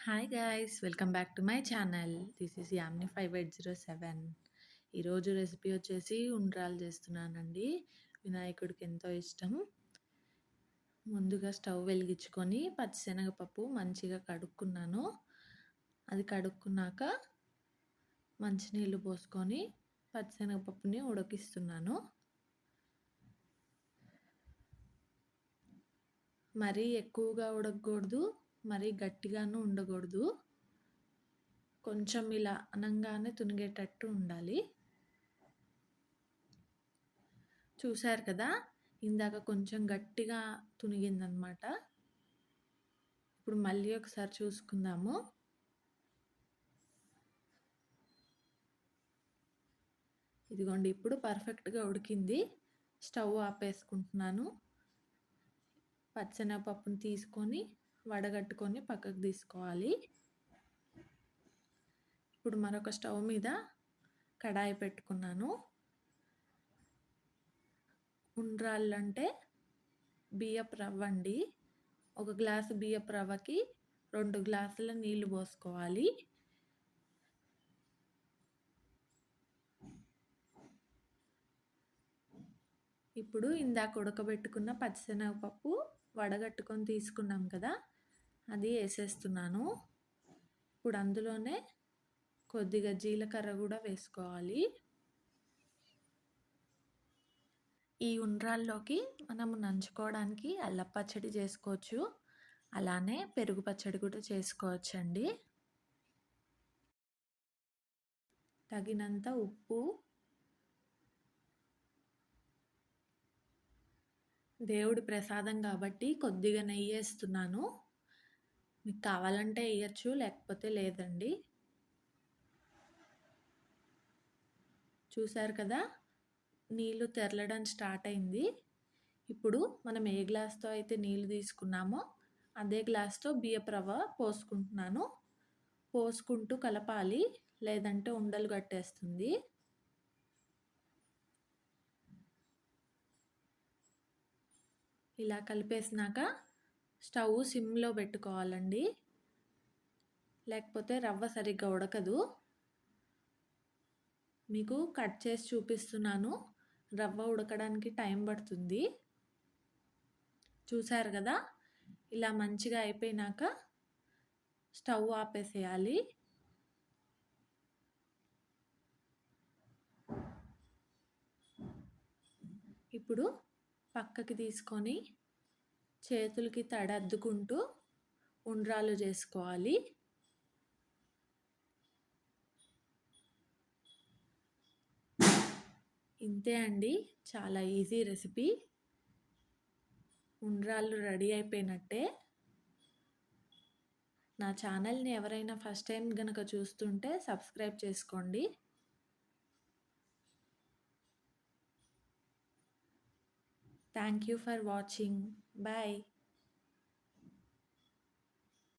Hi guys welcome back to my channel. This is Yamni 5807. ఈరోజు recipe వచ్చేసి ఉండ్రాలు చేస్తున్నానండి. వినాయకుడికి ఎంతో ఇష్టం. ముందుగా స్టవ్ వెలిగించుకొని పచ్చిశనగపప్పు మంచిగా కడుక్కున్నాను. అది కడుక్కున్నాక మంచినీళ్ళు పోసుకొని పచ్చిశనగపప్పుని ఉడికిస్తున్నాను. మరీ ఎక్కువగా ఉడకకూడదు, మరీ గట్టిగాను ఉండకూడదు. కొంచెం ఇలా అనంగానే తునిగేటట్టు ఉండాలి. చూశారు కదా, ఇందాక కొంచెం గట్టిగా తునిగిందనమాట. ఇప్పుడు మళ్ళీ ఒకసారి చూసుకుందాము. ఇదిగోండి, ఇప్పుడు పర్ఫెక్ట్గా ఉడికింది. స్టవ్ ఆపేసుకుంటున్నాను. పచ్చెనగపప్పుని తీసుకొని వడగట్టుకొని పక్కకు తీసుకోవాలి. ఇప్పుడు మరొక స్టవ్ మీద కడాయి పెట్టుకున్నాను. ఉండ్రాళ్ళు అంటే బియ్యపు రవ్వ అండి. 1 గ్లాసు బియ్యపు రవ్వకి 2 గ్లాసుల నీళ్లు పోసుకోవాలి. ఇప్పుడు ఇందాక ఉడకబెట్టుకున్న పచ్చిశనగపప్పు వడగట్టుకొని తీసుకున్నాం కదా, అది వేసేస్తున్నాను. ఇప్పుడు అందులోనే కొద్దిగా జీలకర్ర కూడా వేసుకోవాలి. ఈ ఉండ్రాల్లోకి మనము నంచుకోవడానికి అల్లం పచ్చడి చేసుకోవచ్చు, అలానే పెరుగు పచ్చడి కూడా చేసుకోవచ్చండి. తగినంత ఉప్పు, దేవుడి ప్రసాదం కాబట్టి కొద్దిగా నెయ్యి వేస్తున్నాను. మీకు కావాలంటే వేయచ్చు, లేకపోతే లేదండి. చూశారు కదా, నీళ్ళు తెరలడం స్టార్ట్ అయింది. ఇప్పుడు మనం ఏ గ్లాస్తో అయితే నీళ్ళు తీసుకున్నామో అదే గ్లాస్తో బియ్యపు రవ్వ పోసుకుంటున్నాను. పోసుకుంటూ కలపాలి, లేదంటే ఉండలు కట్టేస్తుంది. ఇలా కలిపేసినాక స్టవ్ సిమ్లో పెట్టుకోవాలండి, లేకపోతే రవ్వ సరిగ్గా ఉడకదు. మీకు కట్ చేసి చూపిస్తున్నాను, రవ్వ ఉడకడానికి టైం పడుతుంది. చూశారు కదా, ఇలా మంచిగా అయిపోయినాక స్టవ్ ఆపేసేయాలి. ఇప్పుడు పక్కకి తీసుకొని చేతులకి తడద్దుకుంటూ ఉండ్రాలు చేసుకోవాలి. ఇంతే అండి, చాలా ఈజీ రెసిపీ. ఉండ్రాళ్ళు రెడీ అయిపోయినట్టే. నా ఛానల్ని ఎవరైనా ఫస్ట్ టైం కనుక చూస్తుంటే సబ్స్క్రైబ్ చేసుకోండి. Thank you for watching. Bye.